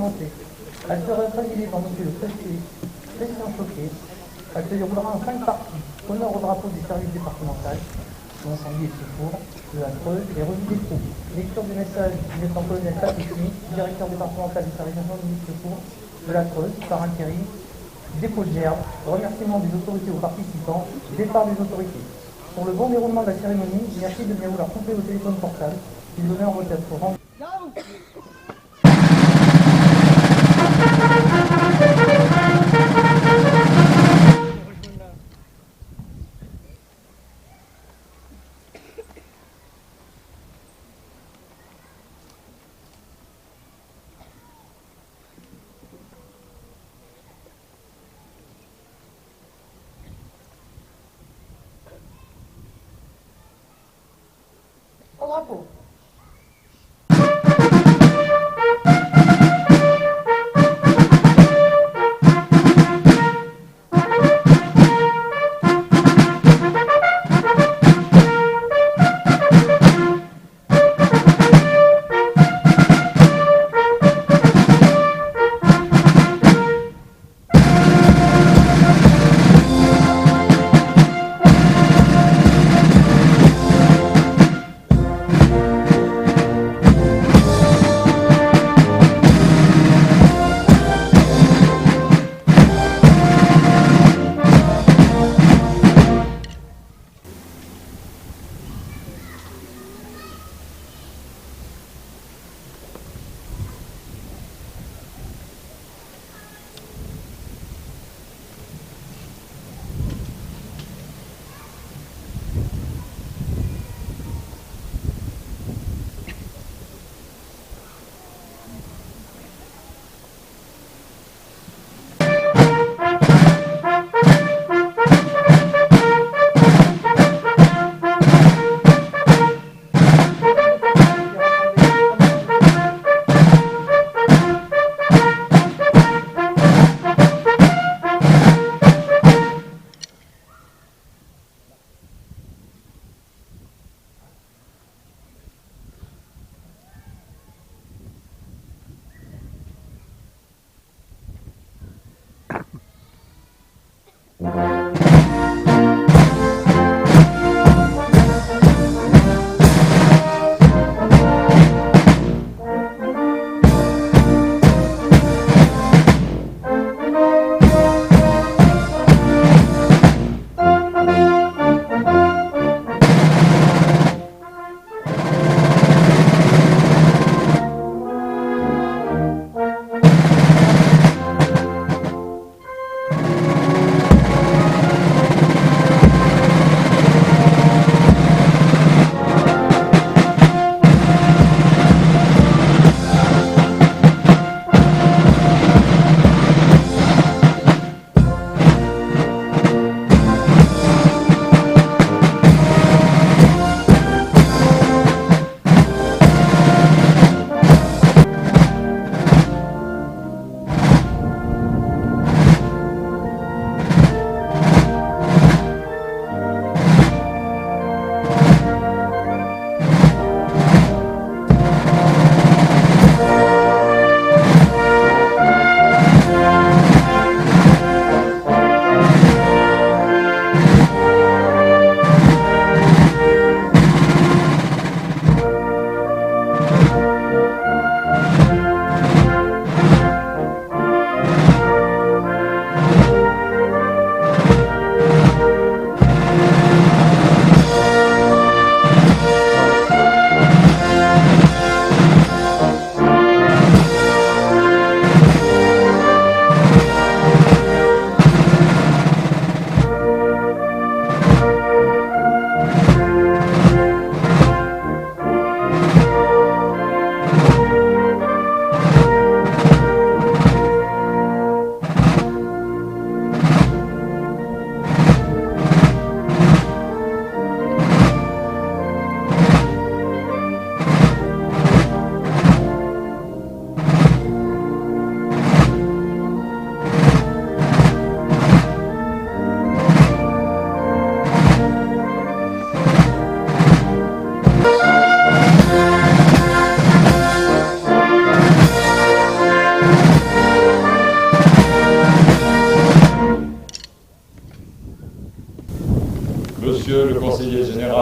assermentée. Elle sera présidée par Monsieur le préfet Christian Choquet. Elle se déroulera en 5 parties. Honneur au drapeau du service départemental, l'incendie et le secours, de la Creuse, les revues des troupes. Lecture du message du lieutenant-colonel Patrick Schmitt, directeur départemental du service d'incendie et de secours de la Creuse, par intérim, dépôt de gerbe, remerciement des autorités aux participants, départ des autorités. Pour le bon déroulement de la cérémonie, merci de bien vouloir compter au téléphone portable. Il donnait en retard pour rendre. Au drapeau.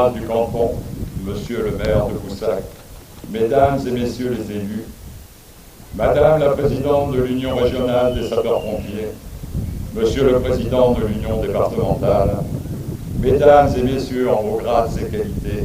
général du canton, monsieur le maire de Boussac, mesdames et messieurs les élus, madame la présidente de l'Union régionale des sapeurs-pompiers, monsieur le président de l'Union départementale, mesdames et messieurs en vos grades et qualités,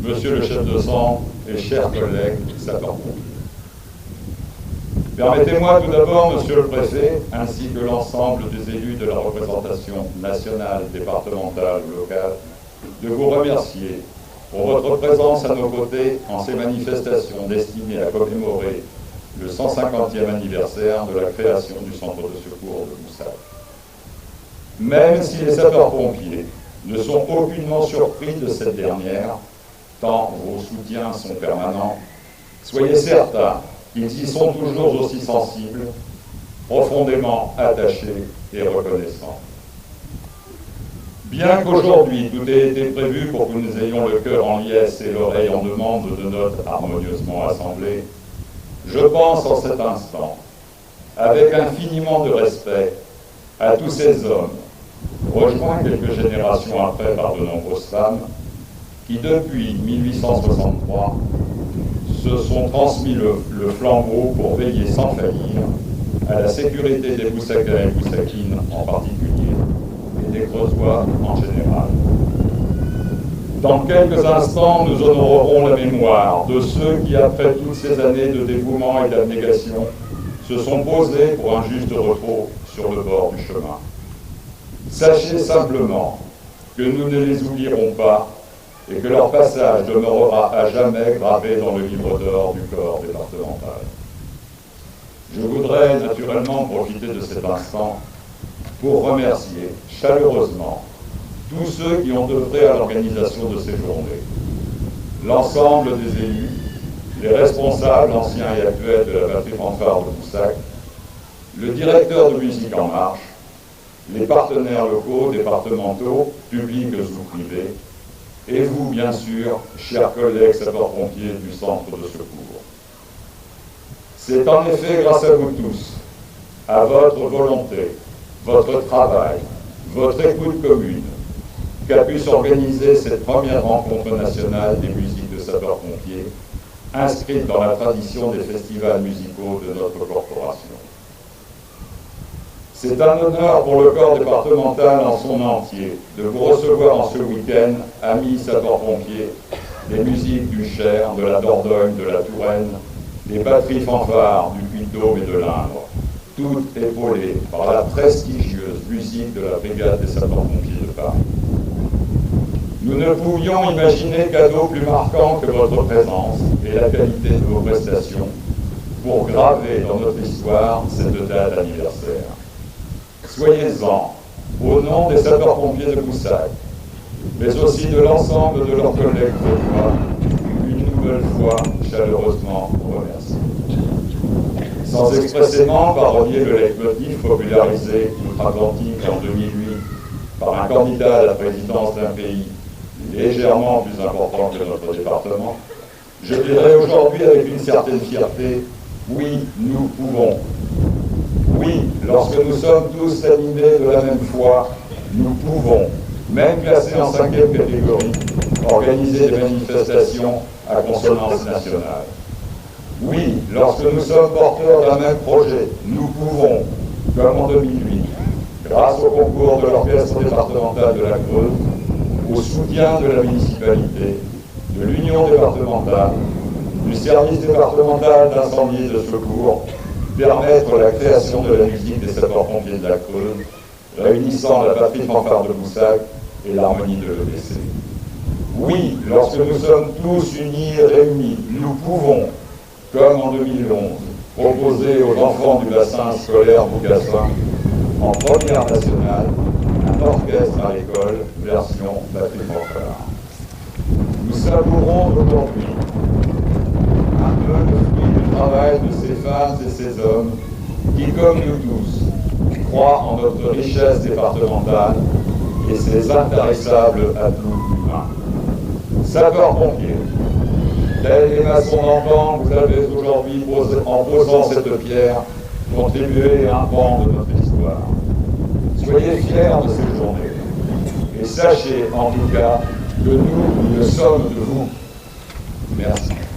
monsieur le chef de centre et chers collègues sapeurs-pompiers. Permettez-moi tout d'abord, monsieur le préfet, ainsi que l'ensemble des élus de la représentation nationale, départementale ou locale, de vous remercier pour votre présence à nos côtés en ces manifestations destinées à commémorer le 150e anniversaire de la création du centre de secours de Boussac. Même si les sapeurs-pompiers ne sont aucunement surpris de cette dernière, tant vos soutiens sont permanents, soyez certains qu'ils y sont toujours aussi sensibles, profondément attachés et reconnaissants. Bien qu'aujourd'hui tout ait été prévu pour que nous ayons le cœur en liesse et l'oreille en demande de notes harmonieusement assemblées, je pense en cet instant, avec infiniment de respect, à tous ces hommes, rejoints quelques générations après par de nombreuses femmes, qui depuis 1863 se sont transmis le flambeau pour veiller sans faillir à la sécurité des Boussacais et Boussakines en particulier, et des Creusois en général. Dans quelques instants, nous honorerons la mémoire de ceux qui, après toutes ces années de dévouement et d'abnégation, se sont posés pour un juste repos sur le bord du chemin. Sachez simplement que nous ne les oublierons pas et que leur passage demeurera à jamais gravé dans le livre d'or du corps départemental. Je voudrais naturellement profiter de cet instant pour remercier chaleureusement tous ceux qui ont œuvré à l'organisation de ces journées, l'ensemble des élus, les responsables anciens et actuels de la batterie fanfare de Boussac, le directeur de Musique en Marche, les partenaires locaux, départementaux, publics ou privés, et vous, bien sûr, chers collègues sapeurs-pompiers du centre de secours. C'est en effet grâce à vous tous, à votre volonté, votre travail, votre écoute commune, qu'a pu s'organiser cette première rencontre nationale des musiques de sapeurs-pompiers, inscrite dans la tradition des festivals musicaux de notre corporation. C'est un honneur pour le corps départemental en son entier de vous recevoir en ce week-end, amis sapeurs-pompiers, des musiques du Cher, de la Dordogne, de la Touraine, des batteries fanfares du Puy-de-Dôme et de l'Indre, toutes épaulées par la prestigieuse musique de la Brigade des sapeurs-pompiers de Paris. Nous ne pouvions imaginer cadeau plus marquant que votre présence et la qualité de vos prestations pour graver dans notre histoire cette date anniversaire. Soyez-en, au nom des sapeurs-pompiers de Boussac, mais aussi de l'ensemble de leurs collègues vaudois, une nouvelle fois chaleureusement remerciés. Sans expressément parodier le leitmotiv popularisé outre-Atlantique en 2008 par un candidat à la présidence d'un pays légèrement plus important que notre département, je dirais aujourd'hui avec une certaine fierté, oui, nous pouvons. Oui, lorsque nous sommes tous animés de la même foi, nous pouvons, même classés en 5e catégorie, organiser des manifestations à consonance nationale. Oui, lorsque nous sommes porteurs d'un même projet, nous pouvons, comme en 2008, grâce au concours de l'orchestre départemental de la Creuse, au soutien de la municipalité, de l'union départementale, du service départemental d'incendie et de secours, permettre la création de la musique des sapeurs-pompiers de la Creuse, réunissant la batterie fanfare de Boussac et l'harmonie de l'EDC. Oui, lorsque nous sommes tous unis et réunis, nous pouvons, comme en 2011, proposer aux enfants du bassin scolaire Bougassin, en première nationale, un orchestre à l'école, version batterie fanfare. Nous savourons aujourd'hui un peu le fruit du travail de ces femmes et ces hommes qui, comme nous tous, croient en notre richesse départementale et ses intarissables atouts humains. Sapeurs-pompiers, tels les maçons d'antan, vous avez aujourd'hui, en posant cette pierre, contribué à un pan de notre histoire. Soyez fiers de ces journées et sachez en tout cas que nous le sommes de vous. Merci.